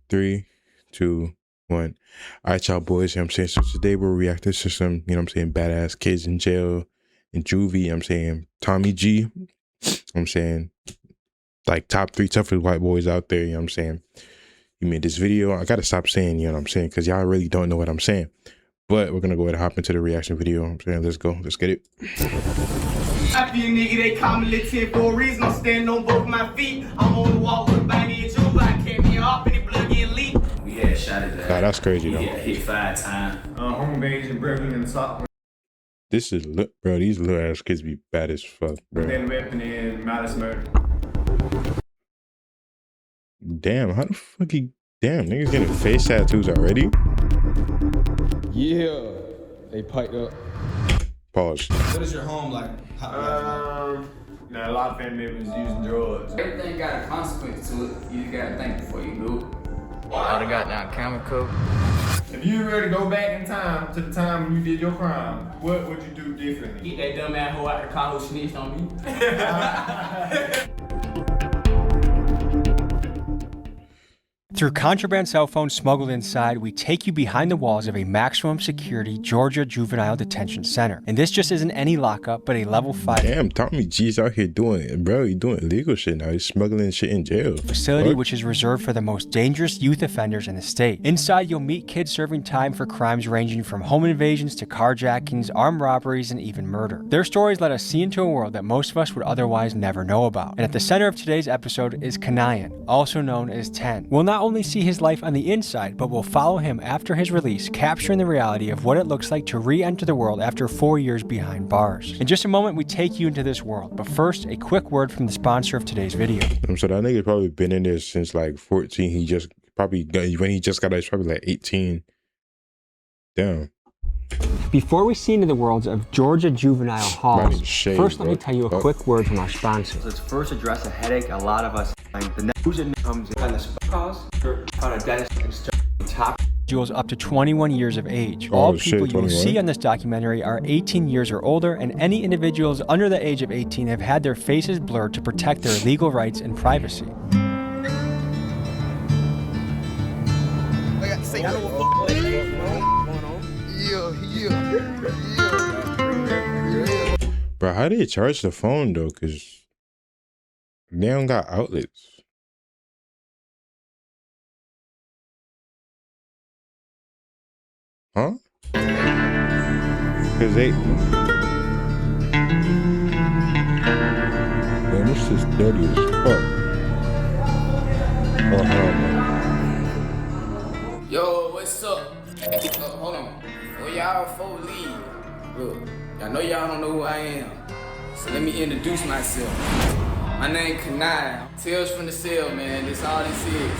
Three, two, one. All right, y'all boys, you know what I'm saying? So today we're reacting to some, you know what I'm saying, badass kids in jail in juvie, you know what I'm saying? Tommy G, you know what I'm saying? Like top 3 toughest white boys out there, you know what I'm saying? You made this video. I gotta stop saying, you know what I'm saying? Because y'all really don't know what I'm saying. But we're gonna go ahead and hop into the reaction video. You know what I'm saying, let's go. Let's get it. I be a nigga, they call me Lil 10 for a reason. I'm standing on both my feet. I'm on the wall with a bang in your I can't be off any blood getting leaked. We had shot at that. Nah, that's crazy though. We had hit 5 times. Home base and Brooklyn and top. This is, bro, these little ass kids be bad as fuck, bro. Then weapon and malice murder. Damn, how the fuck damn, niggas getting face tattoos already? Yeah, they piped up. Pause. What is your home like? A lot of family members using drugs. Everything got a consequence to it. You gotta think before you do it. All the goddamn camera code. If you were to go back in time to the time when you did your crime, what would you do differently? Get that dumb ass hoe out the car who snitched on me. Through contraband cell phones smuggled inside, we take you behind the walls of a maximum security Georgia Juvenile Detention Center. And this just isn't any lockup, but a level 5 Damn, Tommy G's out here doing it, bro. He's doing illegal shit now. He's smuggling shit in jail. facility which is reserved for the most dangerous youth offenders in the state. Inside, you'll meet kids serving time for crimes ranging from home invasions to carjackings, armed robberies, and even murder. Their stories let us see into a world that most of us would otherwise never know about. And at the center of today's episode is Kanayan, also known as 10. We'll not only see his life on the inside, but we'll follow him after his release, capturing the reality of what it looks like to re-enter the world after 4 years behind bars. In just a moment, we take you into this world, but first, a quick word from the sponsor of today's video. So that nigga probably been in there since like 14. He just probably when he just got out, he's probably like 18. Damn. Before we see into the worlds of Georgia Juvenile halls, shade, first let me bro. tell you a quick word from our sponsor. Let's first address a headache a lot of us find. The news that comes in on the calls, on a dentist and start top. Individuals up to 21 years of age. Oh, All shit, people you will 21? see on this documentary are 18 years or older, and any individuals under the age of 18 have had their faces blurred to protect their legal rights and privacy. Bro, how do you charge the phone though? Cause they don't got outlets. Huh? Cause they damn, this is dirty as fuck. Oh hell no. Yo, what's up? Hold on. Before y'all leave, look, I know y'all don't know who I am, so let me introduce myself. My name Kanai. Tales from the cell, man. That's all this is.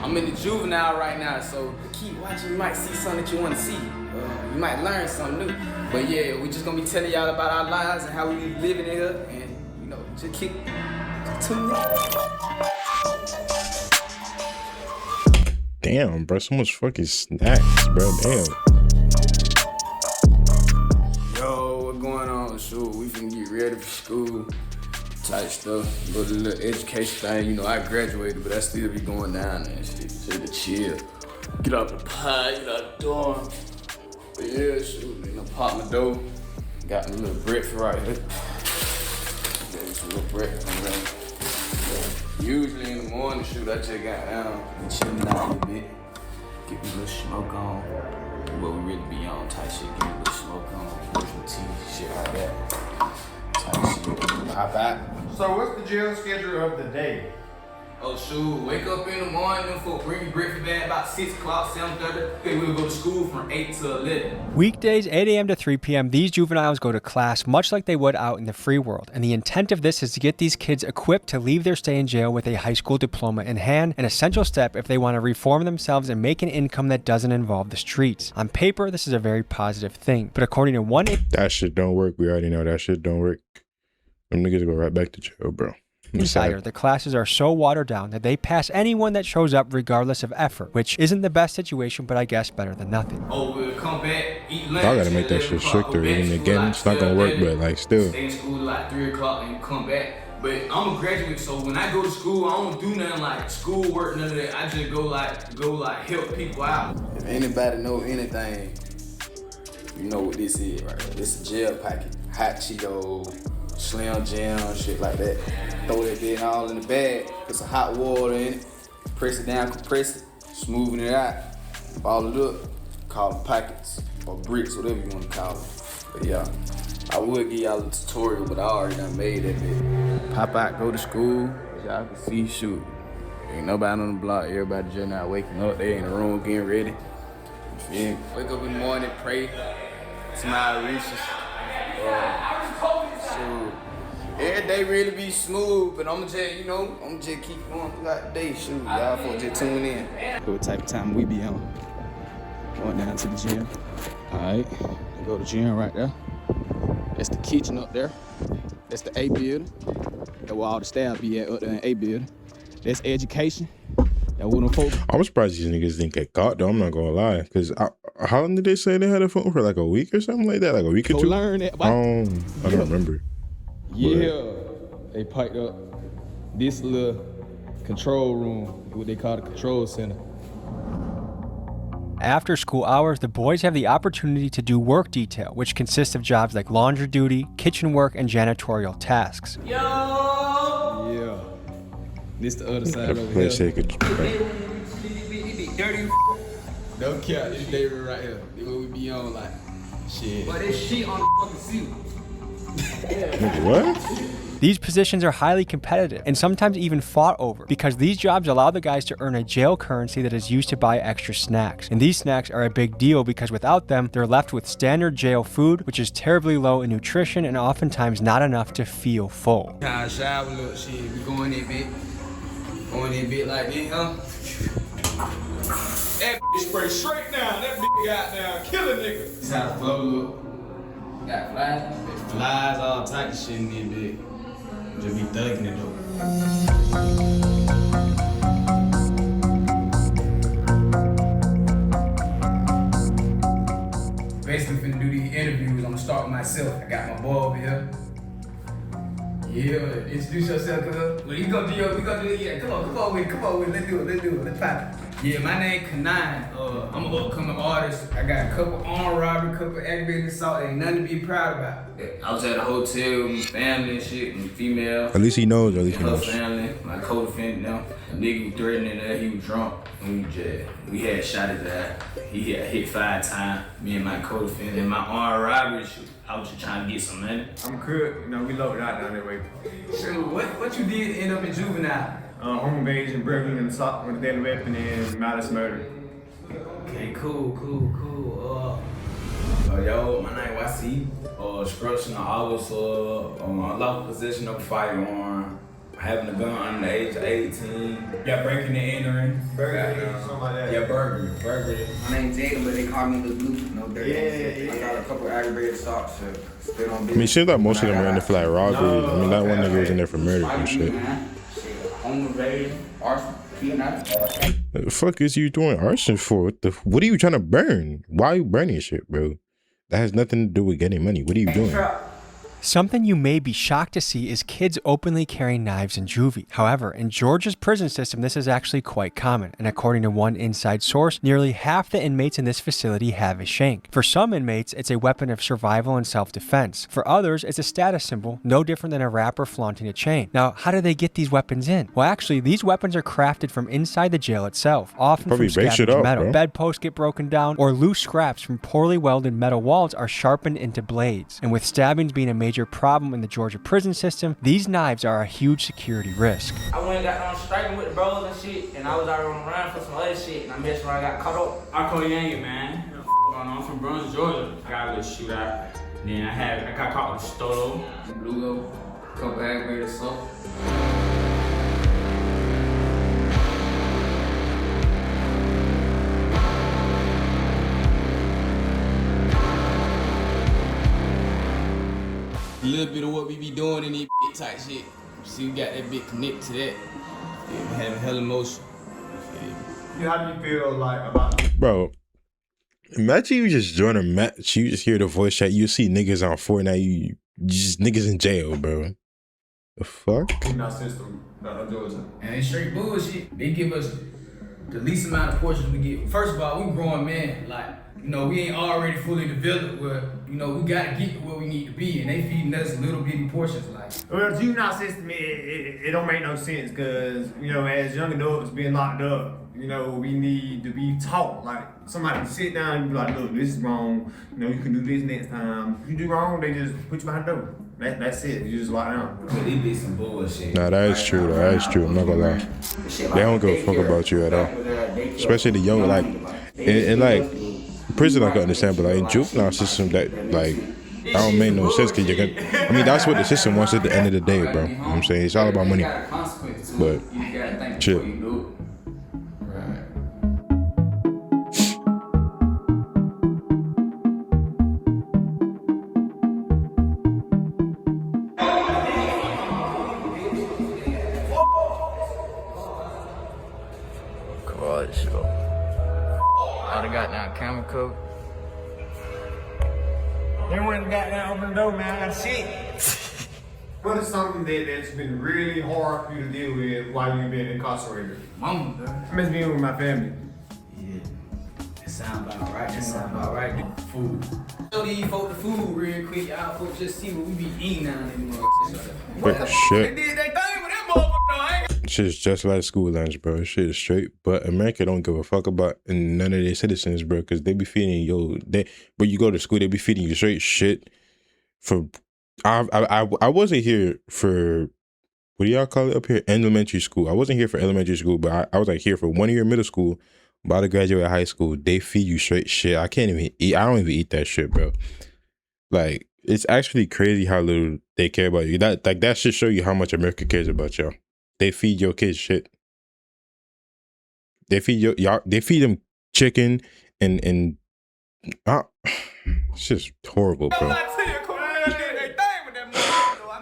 I'm in the juvenile right now, so keep watching. You might see something that you want to see. You might learn something new. But yeah, we just gonna be telling y'all about our lives and how we living in here, and you know, just keep tuning in. Damn, bro, so much fucking snacks, bro. Damn. Yo, what going on? Shoot, we finna get ready for school. Type stuff. Go to the little education thing. You know, I graduated, but I still be going down there and shit. So to chill. Get out the pie, get out the dorm. But yeah, shoot, you know, pop my dough. Got me a little breakfast right here. Got me some little breakfast on there. Usually in the morning, shoot, I just got down and chilling out a little bit. Get me a little smoke on. What we really be on type shit. Get me a little smoke on. Brush my teeth, shit like that. Type shit. Hop out. So what's the jail schedule of the day? Oh shoot, wake up in the morning for bring me breakfast bag about 6 o'clock, 7:30. Then we'll go to school from 8 to 11. Weekdays, 8 a.m. to 3 p.m., these juveniles go to class much like they would out in the free world. And the intent of this is to get these kids equipped to leave their stay in jail with a high school diploma in hand, an essential step if they want to reform themselves and make an income that doesn't involve the streets. On paper, this is a very positive thing. But according to one... That shit don't work. We already know that shit don't work. Them niggas go right back to jail, bro. insider, the classes are so watered down that they pass anyone that shows up regardless of effort, which isn't the best situation, but I guess better than nothing. Oh, we'll come back, eat lunch. Y'all gotta make that shit stricter. Even again, it's not gonna work, but like still. Stay in school like 3 o'clock and come back. But I'm a graduate, so when I go to school, I don't do nothing like schoolwork, none of that. I just go help people out. If anybody know anything, you know what this is, right? This is a gel packet. Hot Cheetos, Slim Jim, shit like that. Throw that bitch all in the bag, put some hot water in it, press it down, compress it, smoothing it out, ball it up, call them packets or bricks, whatever you want to call them. But yeah, I would give y'all a tutorial, but I already done made that bitch. Pop out, go to school, as y'all can see, shoot. Ain't nobody on the block, everybody just not waking up, they in the room getting ready. You feel me? Wake up in the morning, pray, smile reaches. Shoot. Every day really be smooth, but I'ma just keep going throughout the day. Shoot, y'all folks just tune in. What type of time we be on? Going down to the gym. Alright, go to the gym right there. That's the kitchen up there. That's the A building. That's where all the staff be at up there in A building. That's education. That what them folks. I'm surprised these niggas didn't get caught though. I'm not gonna lie, because how long did they say they had a phone for? Like a week or something like that? Like a week or Go two? learn that. I don't remember. Yeah, they piped up this little control room, what they call the control center. After school hours, the boys have the opportunity to do work detail, which consists of jobs like laundry duty, kitchen work, and janitorial tasks. Yeah, this the other side That over place here. they could. Dirty Don't care, this day right here. This what we be on like, shit. but this shit on the fucking seat. Nigga, what? These positions are highly competitive and sometimes even fought over because these jobs allow the guys to earn a jail currency that is used to buy extra snacks. And these snacks are a big deal because without them, they're left with standard jail food, which is terribly low in nutrition and oftentimes not enough to feel full. Kinda shower, look, shit, we going in bit. Going in bit like this, huh? That bitch spray straight down. That bitch got down, kill a nigga. This how the flow look. Got flies? Flies, all type of shit in there, big. Just be thugging it though. Basically finna do these interviews. I'm gonna start with myself. I got my boy over here. Yeah, introduce yourself, cuz. Well, you gonna do we gonna do it, yeah. Come on with it, let's do it, let's pop it. Yeah, my name Kanan. I'm an upcoming artist. I got a couple armed robbery, couple aggravated assault. Ain't nothing to be proud about. I was at a hotel with my family and shit, and female. At least he knows. At least he Her knows. family, my co-defendant now. A nigga was threatening that he was drunk, and we had shot his ass. He had hit 5 times. Me and my co-defendant, and my armed robbery shit. I was just trying to get some money. I'm good. You know, we loaded out down that way. So what you did to end up in Juvenile? Home invasion, burglary, and assault with a deadly weapon, and malice murder. Okay, cool. Yo, my name YC. Obstruction of office, unlawful possession of a firearm, having a gun under the age of 18. Yeah, breaking and entering. Burglary, something like that. Yeah, burglary. My name's Jaden, but they call me the Blue. No dirty. Yeah. I got a couple aggravated assaults. Still on I mean, it seems like most of them are in there for like robbery. I mean, that one nigga was in there for murder and shit. Home invasion, arson, kidnapping. The fuck is you doing arson for? What are you trying to burn? Why are you burning shit, bro? That has nothing to do with getting money. What are you doing? Something you may be shocked to see is kids openly carrying knives in juvie. However, in Georgia's prison system, this is actually quite common, and according to one inside source, nearly half the inmates in this facility have a shank. For some inmates, it's a weapon of survival and self-defense. For others, it's a status symbol, no different than a rapper flaunting a chain. Now, how do they get these weapons in? Well, actually, these weapons are crafted from inside the jail itself, often Probably from base it scavenged up, metal. bro. Bedposts get broken down, or loose scraps from poorly welded metal walls are sharpened into blades. And with stabbings being a major problem in the Georgia prison system, these knives are a huge security risk. I went and got on striking with the bros and shit, and I was out on the run for some other shit, and I messed around, got caught up. I call Yang, man. What the f going on? I'm from Brunswick, Georgia. I got a little shootout. Then I got caught with a stolo. Blue, couple aggravated assault. A little bit of what we be doing in these type shit. See, we got that bit connected to that. Yeah, we having hella motion. How do you feel like about Bro, imagine you just join a match, you just hear the voice chat, you see niggas on Fortnite, you just niggas in jail, bro. The fuck? Juvenile system, Georgia. And it's straight bullshit. They give us the least amount of portions we get. First of all, we grown men. Like, you know, we ain't already fully developed where, you know, we gotta get to where we need to be. And they feeding us little bitty portions. Like, Well, the juvenile system, it don't make no sense because, you know, as young adults being locked up, you know, we need to be taught. Like, somebody can sit down and be like, look, this is wrong. You know, you can do this next time. If you do wrong, they just put you behind the door. That's it. You just lock down. but it be some bullshit. Nah, that is true. That is true. I'm not gonna lie. They don't give a fuck about you at all. Especially the young, like, and like, prison I can understand, but like in juvenile system, that like, that don't make no sense because you're gonna. I mean, that's what the system wants at the end of the day, bro. You know what I'm saying? It's all about money. But shit. Garage show. I done got down camera cover. They went and got down, open the door, man. I got shit. What is something that's been really hard for you to deal with while you've been incarcerated? Mama, bro. I miss being with my family. Yeah. That sound about right. That sound about right. Food. Show these folks the food real quick. Y'all folks just see what we be eating down in the motherfucker. Quick shit. They did they thing with that motherfucker though. I ain't Shit's just like school lunch, bro. Shit is straight. But America don't give a fuck about none of their citizens, bro, because they be feeding when you go to school, they be feeding you straight shit. I wasn't here for, what do y'all call it up here? Elementary school. I wasn't here for elementary school, but I was like here for 1 year middle school. About to graduate high school, they feed you straight shit. I can't even eat. I don't even eat that shit, bro. Like, it's actually crazy how little they care about you. That should show you how much America cares about y'all. They feed your kids shit. They feed y'all. They feed them chicken and it's just horrible, bro. I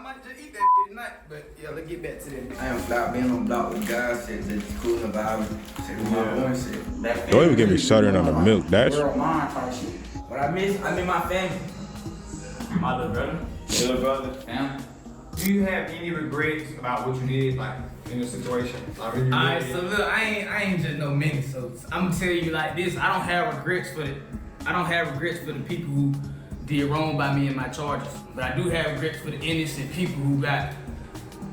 might just eat that shit tonight, but yeah, let's get back to that. I am fly being on block with guys, shit, just cool about shit, my boy shit. Don't even get me started on the milk. That's World mind type shit. What I miss my family. My little brother. Your little brother. Family. Do you have any regrets about what you did, like, in the situation? Like, when you Alright, did so it? look, I ain't just no menace. So I'm gonna tell you like this. I don't have regrets for the people who did wrong by me and my charges. But I do have regrets for the innocent people who got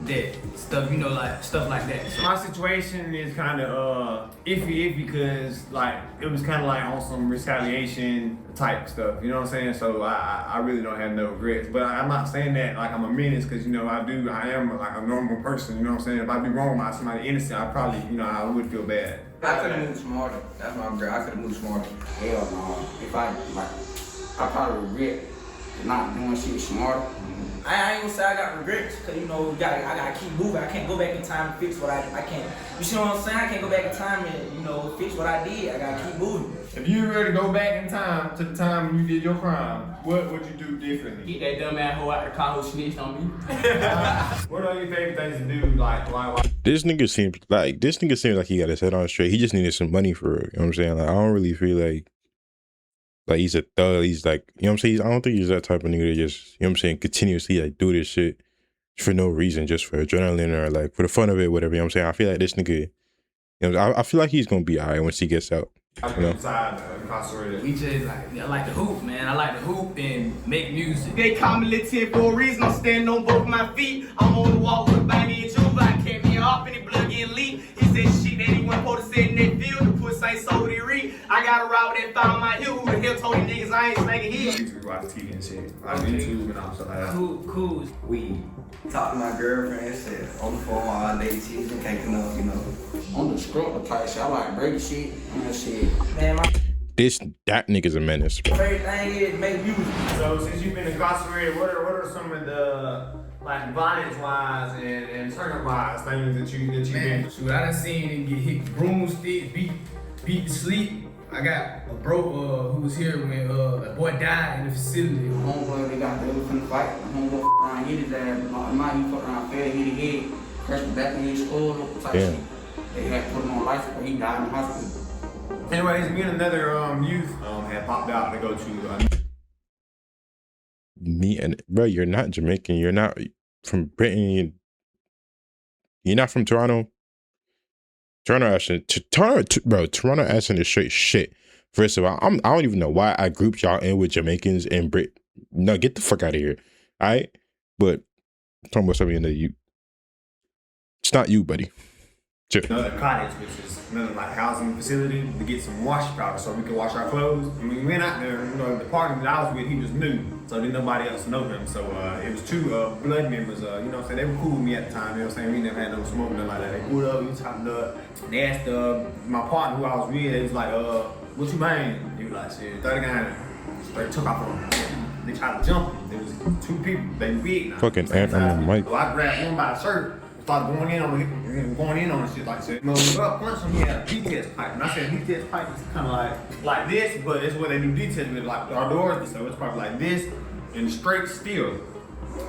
that stuff, you know, like stuff like that. So My situation is kind of iffy because like it was kind of like on some retaliation type stuff, you know what I'm saying? So I really don't have no regrets, but I'm not saying that like I'm a menace because, you know, I am like a normal person, you know what I'm saying? If I be wrong by somebody innocent, I probably, you know, I would feel bad. I could have moved smarter. That's my girl. I could have moved smarter. Hell no. If I probably regret not doing shit smarter. I ain't gonna say I got regrets, cause you know I gotta keep moving. I can't go back in time and fix what I can't. You see what I'm saying? I can't go back in time and, you know, fix what I did. I gotta keep moving. If you were to go back in time to the time when you did your crime, what would you do differently? Get that dumb ass hoe out the car who snitched on me. What are your favorite things to do? Like this nigga seems like he got his head on straight. He just needed some money for it. You know what I'm saying? Like, I don't really feel like he's a thug. He's like, you know what I'm saying? I don't think he's that type of nigga that just, you know what I'm saying, continuously like do this shit for no reason, just for adrenaline or like for the fun of it, whatever. You know what I'm saying? I feel like this nigga, you know, I feel like he's gonna be alright once he gets out. You know? incarcerated. We just I like to hoop, man. I like to hoop and make music. They call me Lil 10 for a reason. I'm standing on both my feet. I'm on the wall with a banging Juvenile. Kept me off and the blood getting leaked. He said shit that he wasn't supposed to say in that field. The pussy ain't so they read. I got a route that found my hill. Who the hell told these niggas I ain't slanging I here? used to watch TV and shit. Like YouTube and all stuff like that. Cool. We talked to my girlfriend and said on the phone all day, she's been caking up, you know. On the scroll type shit. I like break shit and that shit. Man, my That nigga's a menace, bro. favorite thing is make music. So since you've been incarcerated, what are some of the like violence wise and turn wise things that you've been? Shoot, I done seen him get hit with broomstick, beat to sleep. I got a bro who was here when a boy died in the facility. Homeboy, they got the from the fight. Homeboy around hit his ass. My he fucked around, fell, hit his head, crushed the back of his skull, type shit. They had put him on life support. He died in the hospital. Anyways, me and another youth had popped out to go to. Me and bro, you're not Jamaican. You're not from Britain. You're not from Toronto. Toronto accent is straight shit. First of all, I don't even know why I grouped y'all in with Jamaicans and Brit. No, get the fuck out of here. All right, but I'm talking about something that you. It's not you, buddy. Chill. Another cottage, which is another like housing facility to get some wash powder so we can wash our clothes. I mean, we went out there, you know, the partner that I was with, he was new, so didn't nobody else know him. So it was two blood members, you know what I'm saying? They were cool with me at the time, you know what I'm saying? We never had no smoke, nothing like that. They pulled up, we chopped up. They asked my partner who I was with, they was like, what you mean? He was like, shit, 30 guys. They took off on him. They tried to jump him. There was two people, they big now. Fucking ant on the mic. So I grabbed one by the shirt. Started going in on shit like that. When we got punched him, he had a D-test pipe. And I said D-test pipe is kind of like this, but it's what they do D-test with, like our doors. So it's probably like this and straight steel.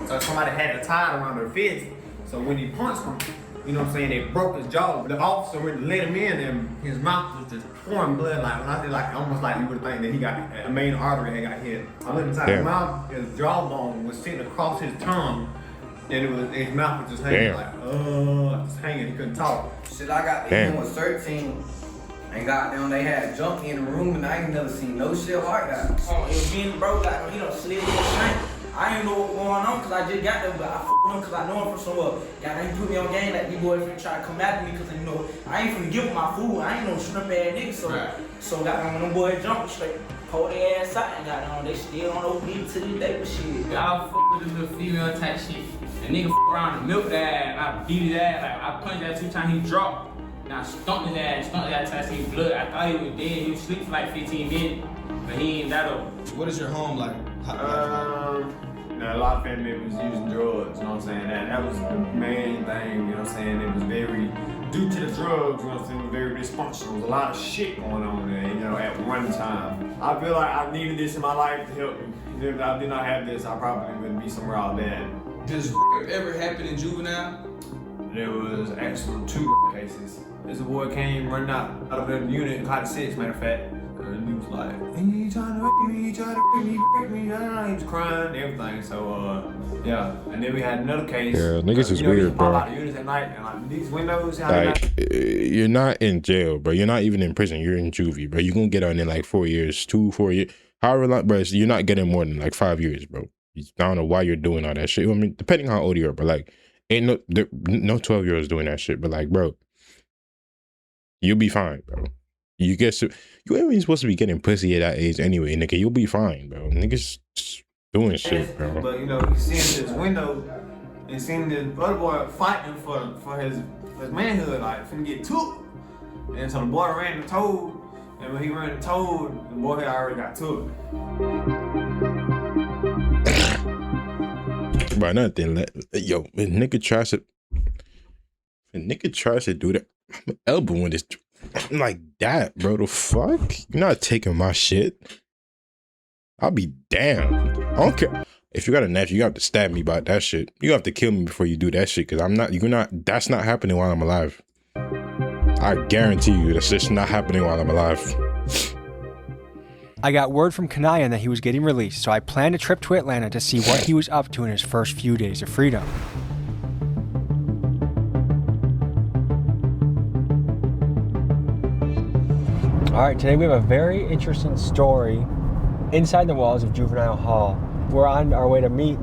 So somebody had it tied around their fist. So when he punched him, you know what I'm saying, they broke his jaw. The officer went to let him in and his mouth was just pouring blood. Like when I said like almost like you would think that he got a main artery had got hit. I looked inside his mouth, his jawbone was sitting across his tongue. And his mouth was just hanging just hanging. He couldn't talk. Shit, I got in was 13. And goddamn, they had junk in the room, and I ain't never seen no shit like that. Oh, it was me and the bro, goddamn, he done slid in the shank. I ain't know what going on, cause I just got there, but I fucked him cause I know him from somewhere. Goddamn, he put me on game like these boys finna try to come after me, cause you know, I ain't finna give him my food. I ain't no shrimp ass nigga, so goddamn, when them boys jumped straight, pulled their ass out, and goddamn, they still on OD to this day with shit. Y'all fuck with this little female type shit. The nigga fuck around and milk that ass, and I beat his ass, like I punched that 2 times, he dropped. And I stumped his ass till I seen blood. I thought he was dead, he was asleep for like 15 minutes, but he ain't that old. What is your home like? A lot of family members using drugs, you know what I'm saying? That was the main thing, you know what I'm saying? It was very, due to the drugs, you know what I'm saying, it was very dysfunctional. There was a lot of shit going on there, you know, at one time. I feel like I needed this in my life to help me. If I did not have this, I probably wouldn't be somewhere all bad. Does ever happen in Juvenile? There was actually 2 cases. This boy came running out of the unit in Cottage 6, matter of fact. And he was like, he trying to rape me, he trying to rape me, he was crying and everything. So, yeah. And then we had another case. Yeah, niggas is weird, bro. Pop out the units at night and like these windows. Like, you're not in jail, bro. You're not even in prison. You're in juvie, bro. You're gonna get out in like 4 years, 4 years. However long, bro, you're not getting more than like 5 years, bro. I don't know why you're doing all that shit. I mean, depending on how old you are, but like, ain't no 12-year-olds doing that shit. But like, bro, you'll be fine, bro. You ain't even supposed to be getting pussy at that age anyway, nigga. You'll be fine, bro. Niggas just doing shit, bro. But you know, he seen this window and seen this other boy fighting for his manhood, like finna get took. And so the boy ran and told, and when he ran and told, the boy had already got took. By nothing, yo, if nigga tries to do that, I'm elbowing this. I'm like that, bro. The fuck? You're not taking my shit. I'll be damned. I don't care. If you got a knife, you have to stab me about that shit. You have to kill me before you do that shit, because that's not happening while I'm alive. I guarantee you that's just not happening while I'm alive. I got word from Kanayan that he was getting released, so I planned a trip to Atlanta to see what he was up to in his first few days of freedom. All right, today we have a very interesting story inside the walls of Juvenile Hall. We're on our way to meet,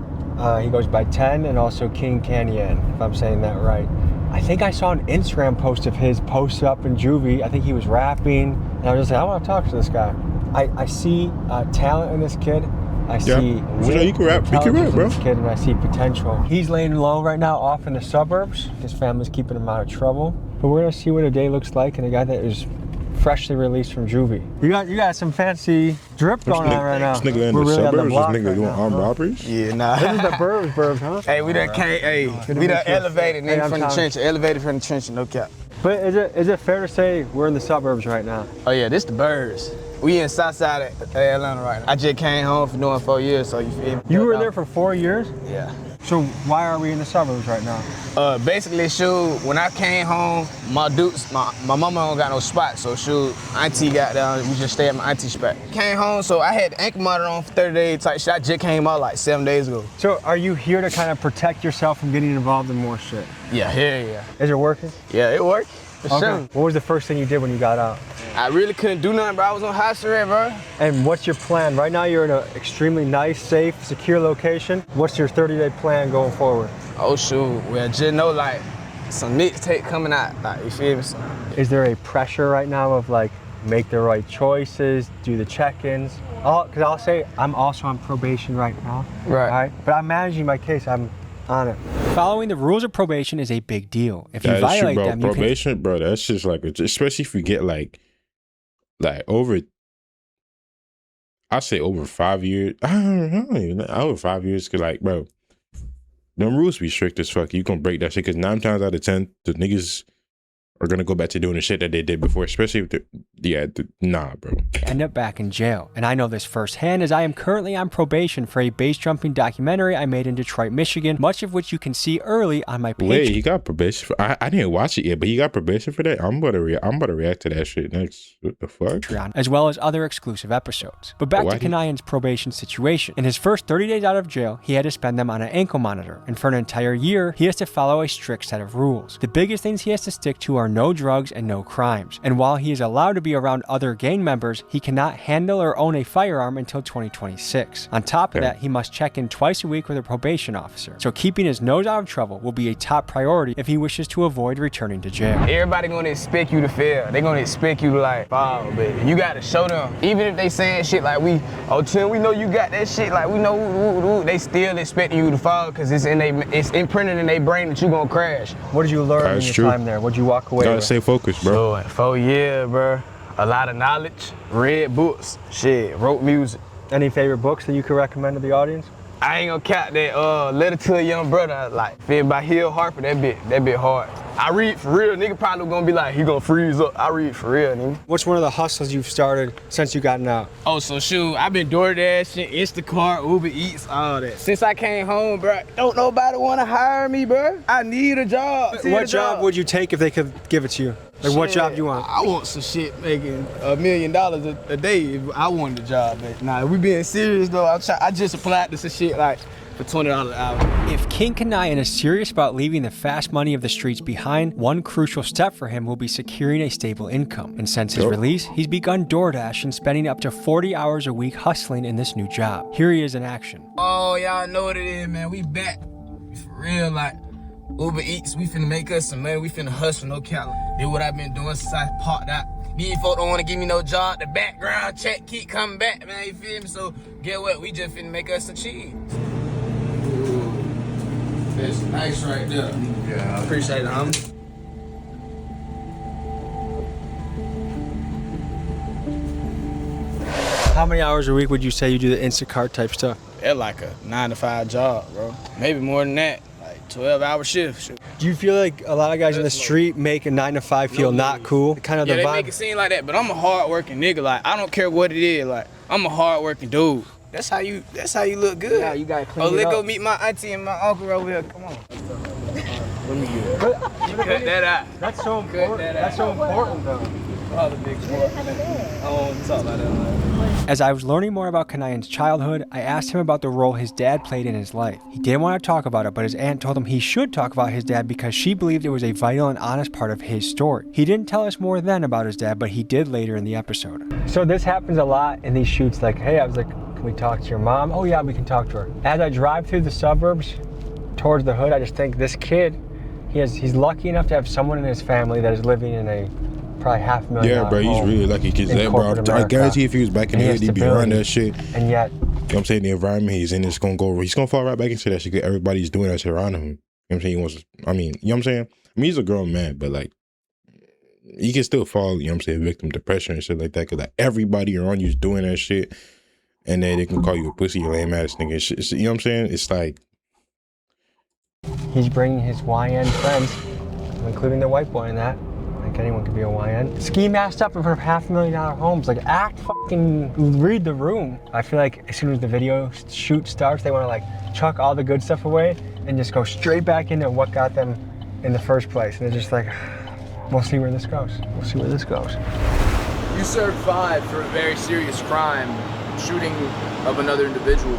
he goes by 10, and also King Canyon, if I'm saying that right. I think I saw an Instagram post of his posted up in juvie. I think he was rapping, and I was just like, I want to talk to this guy. I see talent in this kid. I see you can rap, bro. In this kid, and I see potential. He's laying low right now off in the suburbs. His family's keeping him out of trouble. But we're gonna see what a day looks like in a guy that is freshly released from juvie. You got some fancy drip going on right now. This nigga in the suburbs, this nigga doing armed robberies? Yeah, nah. This is the burbs, huh? Hey, we done elevated, nigga, from the trench. Elevated from the trench, no cap. But is it fair to say we're in the suburbs right now? Oh yeah, this the birds. We in south side of Atlanta right now. I just came home for doing 4 years, so you feel me? You were there for 4 years? Yeah. So why are we in the suburbs right now? Basically, shoot, when I came home, my mama don't got no spot, so shoot, auntie got down, we just stay at my auntie's spot. Came home, so I had the ankle monitor on for 30 days type shit. I just came out like 7 days ago. So are you here to kind of protect yourself from getting involved in more shit? Yeah, yeah. Is it working? Yeah, it worked, for sure. What was the first thing you did when you got out? I really couldn't do nothing, bro. I was on house arrest, bro. And what's your plan? Right now you're in an extremely nice, safe, secure location. What's your 30-day plan going forward? Oh shoot, well just know like some mixtape coming out, like you feel me? Is there a pressure right now of like make the right choices, do the check-ins? Because I'll say I'm also on probation right now. Right. But I'm managing my case, I'm on it. Following the rules of probation is a big deal. If you That's violate true, bro. them, you Probation, bro, that's just like, especially if you get like over, I say over 5 years. I don't even know, over 5 years, cause like, bro, them rules be strict as fuck. You gonna break that shit, cause 9 times out of 10, the niggas are gonna go back to doing the shit that they did before, especially if nah, bro. end up back in jail. And I know this firsthand as I am currently on probation for a base jumping documentary I made in Detroit, Michigan, much of which you can see early on my page. Wait, he got probation for, I didn't watch it yet, but he got probation for that? I'm about to react to that shit next. What the fuck? As well as other exclusive episodes. But back to Kanayan's probation situation. In his first 30 days out of jail, he had to spend them on an ankle monitor, and for an entire year, he has to follow a strict set of rules. The biggest things he has to stick to are no drugs and no crimes. And while he is allowed to be around other gang members, he cannot handle or own a firearm until 2026. On top of that, he must check in twice a week with a probation officer. So keeping his nose out of trouble will be a top priority if he wishes to avoid returning to jail. Everybody gonna expect you to fail. They gonna expect you to like fall, baby. You gotta show them. Even if they saying shit like Tim, we know you got that shit, like we know, they still expecting you to fall because it's imprinted in their brain that you gonna crash. What did you learn in your time there? What did you walk away with? Stay focused, bro. So, 4 years, bro. A lot of knowledge, read books, shit, wrote music. Any favorite books that you could recommend to the audience? I ain't gonna count that Letter to a Young Brother, like, feel by Hill Harper, that bit hard. I read for real, nigga probably gonna be like, he gonna freeze up. I read for real, nigga. What's one of the hustles you've started since you gotten out? Oh, so shoot, I've been DoorDashing, Instacart, Uber Eats, all that. Since I came home, bro, don't nobody wanna hire me, bro. I need a job. What job would you take if they could give it to you? Like, what job do you want? I want some shit making $1 million a day if I wanted a job. Nah, we being serious though. I just applied to some shit like for $20 an hour. If King Kanayan is serious about leaving the fast money of the streets behind, one crucial step for him will be securing a stable income. And since his release, he's begun DoorDash and spending up to 40 hours a week hustling in this new job. Here he is in action. Oh, y'all know what it is, man. We back. For real, like Uber Eats, we finna make us some money. We finna hustle, no cap. This what I've been doing since I parked out. These folks don't wanna give me no job. The background check keep coming back, man. You feel me? So get what? We just finna make us some cheese. That's nice right there. Yeah, I appreciate it, homie. How many hours a week would you say you do the Instacart type stuff? It's like a 9 to 5 job, bro. Maybe more than that. 12-hour shift. Do you feel like a lot of guys in the street make a 9 to 5 feel not cool? Kind of the vibe. They make it seem like that, but I'm a hard-working nigga. Like, I don't care what it is. Like, I'm a hard-working dude. That's how you look good. Yeah, you gotta clean it let's up. go meet my auntie and my uncle over here. Come on. Let me get it. Cut that out. That's so important. That's so important, though. All the big sport. I don't want to talk about that. As I was learning more about Kanayan's childhood, I asked him about the role his dad played in his life. He didn't want to talk about it, but his aunt told him he should talk about his dad because she believed it was a vital and honest part of his story. He didn't tell us more then about his dad, but he did later in the episode. So this happens a lot in these shoots, like, hey, I was like, can we talk to your mom? Oh yeah, we can talk to her. As I drive through the suburbs towards the hood, I just think this kid, he's lucky enough to have someone in his family that is living in a probably $500,000. Yeah, bro, he's really lucky because that, bro, I guarantee if he was back in the hood, he'd be around that shit. And yet, you know what I'm saying, the environment he's in is gonna fall right back into that shit. Everybody's doing that shit around him. You know what I'm saying? You know what I'm saying? I mean, he's a grown man, but like, he can still fall, you know what I'm saying, victim depression and shit like that. Cause like everybody around you is doing that shit, and then they can call you a pussy, you lame ass nigga. Shit. You know what I'm saying? It's like he's bringing his YN friends, including the white boy in that. Like anyone could be a YN. Ski masked up in front of $500,000 homes. Like, read the room. I feel like as soon as the video shoot starts, they want to like chuck all the good stuff away and just go straight back into what got them in the first place. And they're just like, we'll see where this goes. We'll see where this goes. You served 5 for a very serious crime, shooting of another individual.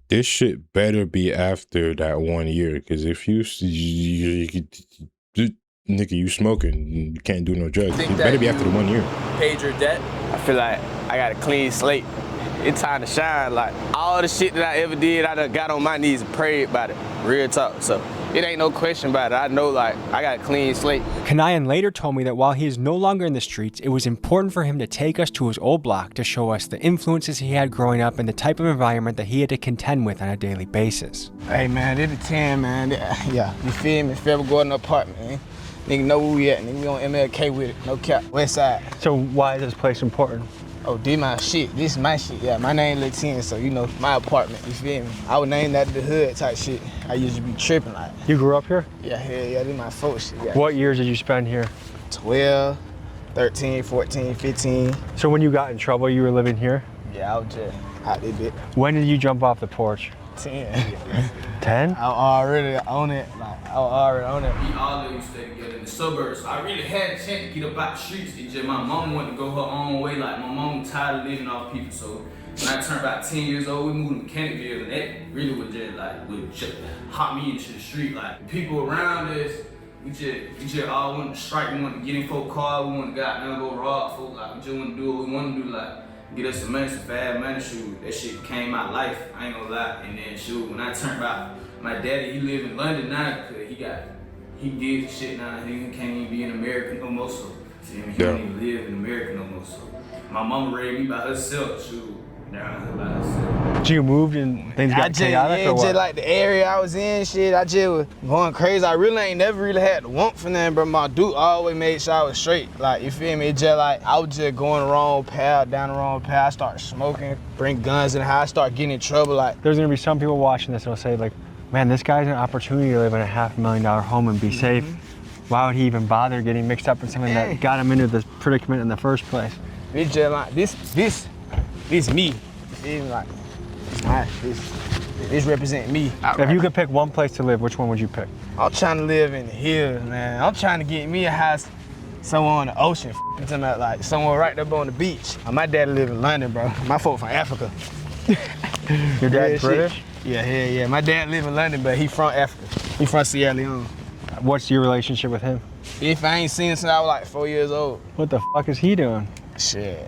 This shit better be after that 1 year, because if you nigga, you smoking, you can't do no drugs. It better be after the 1 year. Paid your debt? I feel like I got a clean slate. It's time to shine. Like, all the shit that I ever did, I done got on my knees and prayed about it. Real talk. So it ain't no question about it. I know, like, I got a clean slate. Kanayan later told me that while he is no longer in the streets, it was important for him to take us to his old block to show us the influences he had growing up and the type of environment that he had to contend with on a daily basis. Hey man, this the 10, man. Yeah, you feel me? If you ever go in the apartment, man. Nigga know where we at. Nigga, we on MLK with it. No cap. West side. So why is this place important? Oh, this my shit. This is my shit. Yeah, my name Lil 10, so you know, my apartment. You feel me? I would name that the hood type shit. I used to be tripping like. You grew up here? Yeah, hell yeah, this my folks shit. Yeah. What years did you spend here? 12, 13, 14, 15. So when you got in trouble, you were living here? Yeah, I was just out there bit. When did you jump off the porch? 10. 10? I already on it. Like, I already on it. We all used to stay together in the suburbs. So I really had a chance to get up out the streets. It's just my mom wanted to go her own way. Like, my mom was tired of living off people. So when I turned about 10 years old, we moved to Mechanicville, and that really was just like, would just hop me into the street. Like, people around us, we just all wanted to strike. We wanted to get in folk car. We wanted to go rob folk. Like, we just wanted to do what we wanted to do. Like, get us some money, some fast money, shoot. That shit became my life, I ain't gonna lie. And then shoot, when I turned out, my daddy, he live in London now, cause he did shit now, he can't even be in America no more, so he don't even live in America no more, so. My mama raised me by herself, shoot, down here by herself. So you moved and things got chaotic or what? Just like the area I was in, shit, I just was going crazy. I really ain't never really had to want for nothing, but my dude always made sure I was straight. Like, you feel me? It just like, I was just going the wrong path, down the wrong path. I started smoking, bring guns in the house, I started getting in trouble. Like, there's gonna be some people watching this that'll say like, man, this guy's an opportunity to live in a $500,000 home and be safe. Why would he even bother getting mixed up in something that got him into this predicament in the first place? It's just like, this me. You feel me? Like, this represent me. If you could pick one place to live, which one would you pick? I'm trying to live in the hills, man. I'm trying to get me a house somewhere on the ocean, like somewhere right there on the beach. My dad live in London, bro. My folk from Africa. Your dad's British? Yeah. My dad live in London, but he from Africa. He from Sierra Leone. What's your relationship with him? If I ain't seen him since I was like 4 years old. What the fuck is he doing? Shit.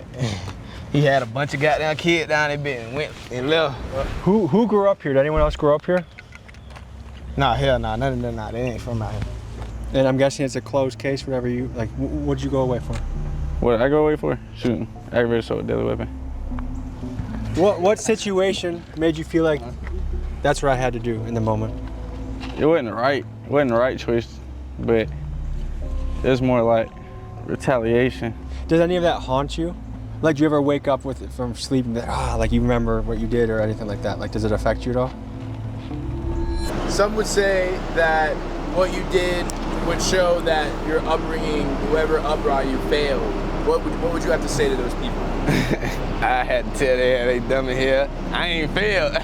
He had a bunch of goddamn kids down there, bit and went and left. Who grew up here? Did anyone else grow up here? Nah, hell nah, none of them, nah, they ain't from out here. And I'm guessing it's a closed case, whatever you, like, what'd you go away for? What did I go away for? Shooting. Aggravated assault with deadly weapon. What situation made you feel like that's what I had to do in the moment? It wasn't the right choice, but it was more like retaliation. Does any of that haunt you? Like, do you ever wake up with it from sleep and like you remember what you did or anything like that? Like, does it affect you at all? Some would say that what you did would show that your upbringing, whoever upbrought you, failed. What would you have to say to those people? I had to tell them they dumb in here. I ain't failed.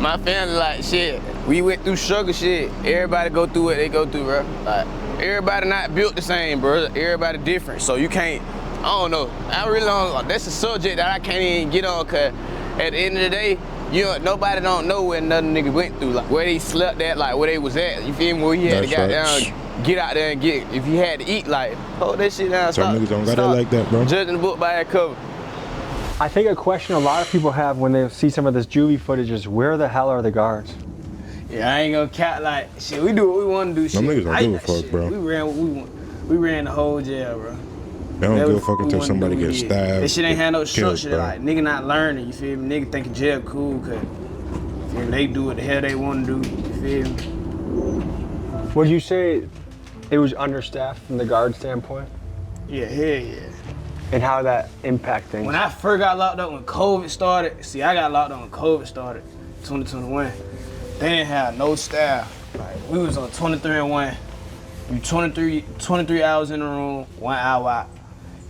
My family like shit. We went through struggle shit. Everybody go through what they go through, bro. Like, everybody not built the same, bro. Everybody different. So you can't, I don't know. I really don't, that's a subject that I can't even get on, cause at the end of the day, nobody don't know what another nigga went through, like where they slept at, like where they was at. You feel me? Where he had to get out there and get, if he had to eat, like, hold that shit down. Some niggas don't got it like that, bro. Judging the book by that cover. I think a question a lot of people have when they see some of this juvie footage is, where the hell are the guards? Yeah, I ain't gonna cat like, shit, we do what we wanna do, shit. Some niggas don't give a fuck, bro. We ran what we want. We ran the whole jail, bro. They don't give a fuck until somebody gets stabbed. That shit ain't had no structure, killed, like, nigga not learning, you feel me? Nigga thinking jail cool, cause they do what the hell they wanna do, you feel me? Would you say it was understaffed from the guard standpoint? Yeah, hell yeah. And how that impact things? When I first got locked up when COVID started, see, I got locked up when COVID started, 2021. They didn't have no staff. Like, we was on 23-1. You 23 hours in the room, 1 hour out.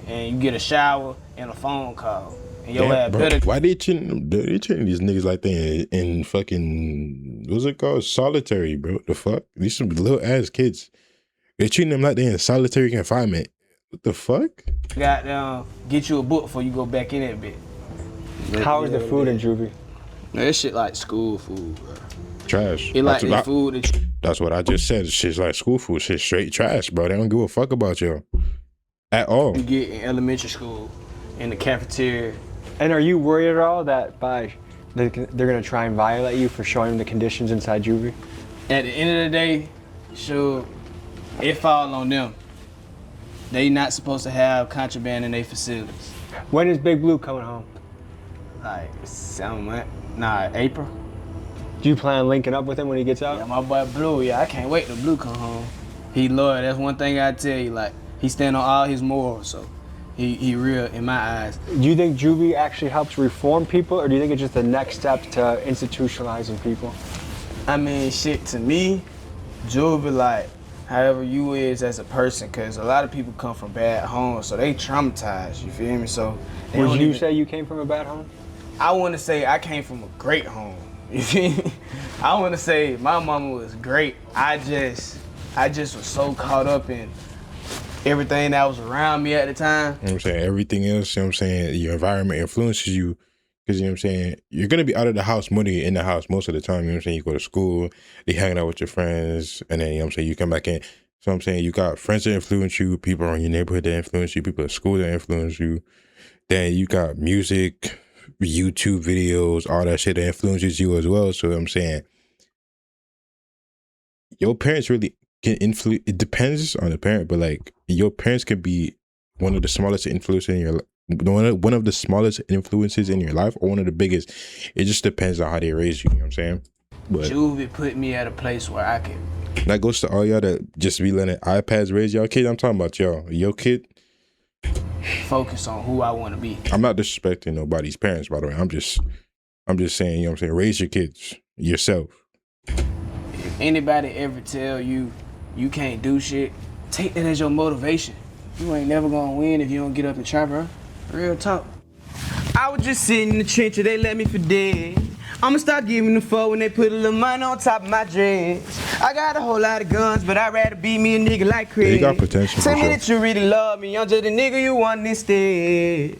And you get a shower and a phone call. And your Damn, ass bro, better. why they treating these niggas like they in fucking, what's it called, solitary, bro? The fuck? These some little ass kids. They treating them like they in solitary confinement. What the fuck? Goddamn, get you a book before you go back in that bit. How is the food in juvie? Man, that shit like school food, bro. Trash. It like the food that That's what I just said. Shit's like school food. Shit's straight trash, bro. They don't give a fuck about you at all. you get in elementary school, in the cafeteria. And are you worried at all that they're gonna try and violate you for showing them the conditions inside juvie? At the end of the day, sure, it fall on them. They not supposed to have contraband in their facilities. When is Big Blue coming home? Like, April. Do you plan on linking up with him when he gets out? Yeah, my boy Blue, yeah, I can't wait till Blue come home. He loyal, that's one thing I tell you, like, he stand on all his morals, so he real in my eyes. Do you think juvie actually helps reform people, or do you think it's just the next step to institutionalizing people? I mean, shit, to me, juvie like, however you is as a person, cause a lot of people come from bad homes, so they traumatized, you feel me? So Would you say you came from a bad home? I wanna say I came from a great home. You feel me? I wanna say my mama was great. I just was so caught up in everything that was around me at the time. You know what I'm saying? Everything else, you know what I'm saying? Your environment influences you. Because, you know what I'm saying? You're going to be out of the house more than you're in the house most of the time. You know what I'm saying? You go to school, you hanging out with your friends, and then, you know what I'm saying, you come back in. So I'm saying you got friends that influence you, people in your neighborhood that influence you, people at school that influence you. Then you got music, YouTube videos, all that shit that influences you as well. So I'm saying your parents really can influence. It depends on the parent, but like your parents can be one of the smallest influences in your life. One of the smallest influences in your life, or one of the biggest. It just depends on how they raise you. You know what I'm saying? But Juvie put me at a place where I could. That goes to all y'all that just be letting iPads raise y'all kids. I'm talking about y'all. Your kid. Focus on who I want to be. I'm not disrespecting nobody's parents, by the way. I'm just saying, you know what I'm saying? Raise your kids yourself. If anybody ever tell you you can't do shit, take that as your motivation. You ain't never gonna win if you don't get up and try, bro. Real talk. I was just sitting in the trenches, they let me for dead. I'ma start giving the fuck when they put a little money on top of my dress. I got a whole lot of guns, but I'd rather be me a nigga like Chris. They got potential. Tell me that you really love me, I'm just a nigga you want instead.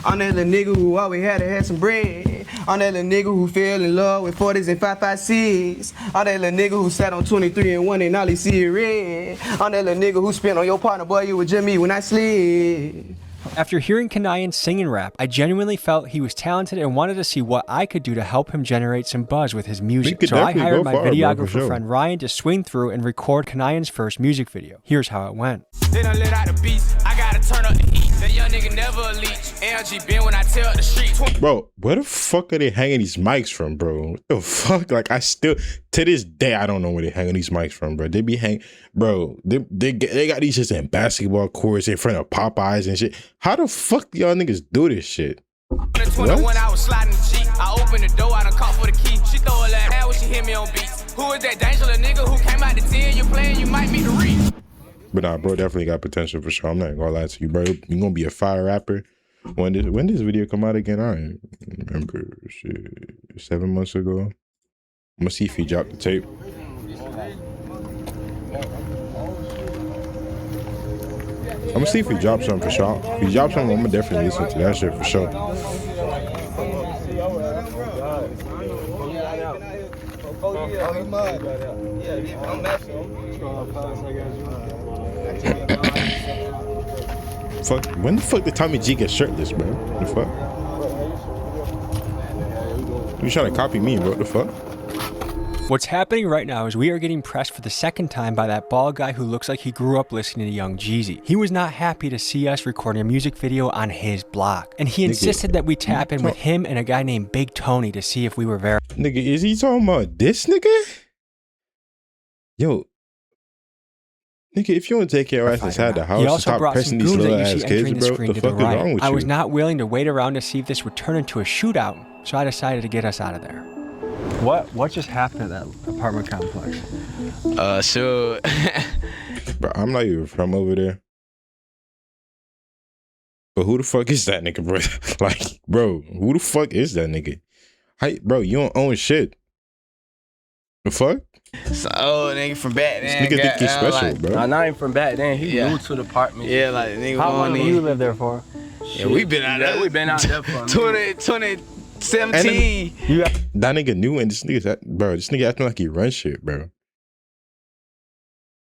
I'm that little nigga who always had to have some bread. I'm that little nigga who fell in love with 40s and 556. I'm that little nigga who sat on 23 and 1 and all he see is red. I'm that little nigga who spent on your partner, boy, you was just me when I slid. After hearing Kanayan sing and rap, I genuinely felt he was talented and wanted to see what I could do to help him generate some buzz with his music. So I hired my videographer friend Ryan to swing through and record Kanayan's first music video. Here's how it went. They done let out the beast. I gotta turn up the heat. That young nigga never a leech. LG been when I tell the street. Bro, where the fuck are they hanging these mics from, bro? What the fuck? Like, I still, to this day, I don't know where they hanging these mics from, bro. They be hanging, bro, they got these shits in basketball courts in front of Popeyes and shit. How the fuck do y'all niggas do this shit? On the 21, I was sliding the Jeep. I opened the door, I done caught for the key. She throw a laugh out when she hit me on beats. Who is that dangerous nigga who came out the 10? You playing, you might meet the reach. But nah, bro, definitely got potential for sure. I'm not gonna lie to you, bro. You gonna be a fire rapper. When this video come out again? I don't remember. Shit, 7 months ago. I'm gonna see if he dropped the tape. I'm gonna see if he drops something for sure. If he drops something, I'm gonna definitely listen to that shit for sure. Fuck, when the fuck did Tommy G get shirtless, bro? The fuck? You trying to copy me, bro? The fuck? What's happening right now is we are getting pressed for the second time by that bald guy who looks like he grew up listening to Young Jeezy. He was not happy to see us recording a music video on his block, and he insisted that we tap in with him and a guy named Big Tony to see if we were verified. Nigga, is he talking about this nigga? Yo. Nigga, if you want to take your ass inside the house, he also stop brought pressing some these goons little that you ass see kids, entering the bro. screen The to the fuck is wrong right. with I you? was not willing to wait around to see if this would turn into a shootout, so I decided to get us out of there. What just happened at that apartment complex? So Bro, I'm not even from over there. But who the fuck is that nigga, bro? Like, bro, who the fuck is that nigga? Hey, bro, you don't own shit. The fuck? So nigga from back This then. nigga think he's special, like, bro. Not even from back then. He Yeah. new to the apartment. Yeah, like nigga How long going have you in. lived there for? Yeah, we been out there. We been out there for a minute. 2017. That nigga new and this nigga acting like he run shit, bro.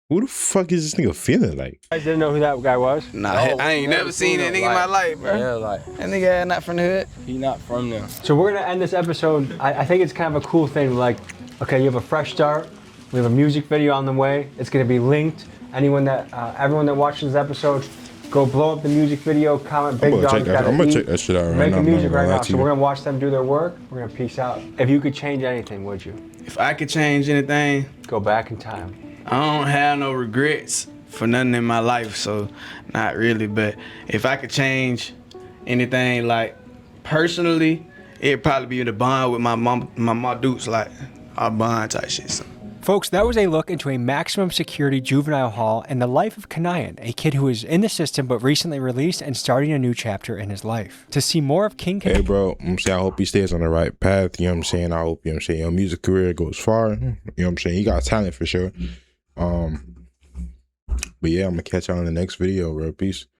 Who the fuck is this nigga feeling like? You guys didn't know who that guy was? Nah, I ain't never seen that nigga in my life, bro. Yeah, like That nigga not from the hood. he not from there. So we're gonna end this episode. I think it's kind of a cool thing. Like, okay, you have a fresh start. We have a music video on the way. It's gonna be linked. Everyone that watches this episode, go blow up the music video. Comment Big Dog. I'm gonna check that shit out right now. Making I'm not music gonna right lie now. to So you. we're gonna watch them do their work. We're gonna peace out. If you could change anything, would you? If I could change anything, Go back in time. I don't have no regrets for nothing in my life, so not really. But if I could change anything, like personally, it'd probably be the bond with my mom dudes, like our bond type shit. So. Folks, that was a look into a maximum security juvenile hall and the life of Kanayan, a kid who is in the system but recently released and starting a new chapter in his life. To see more of King Hey, bro, I'm saying I hope he stays on the right path. You know what I'm saying? I hope, you know what I'm saying, your music career goes far. You know what I'm saying? He got talent for sure. But yeah, I'm gonna catch y'all in the next video, bro. Peace.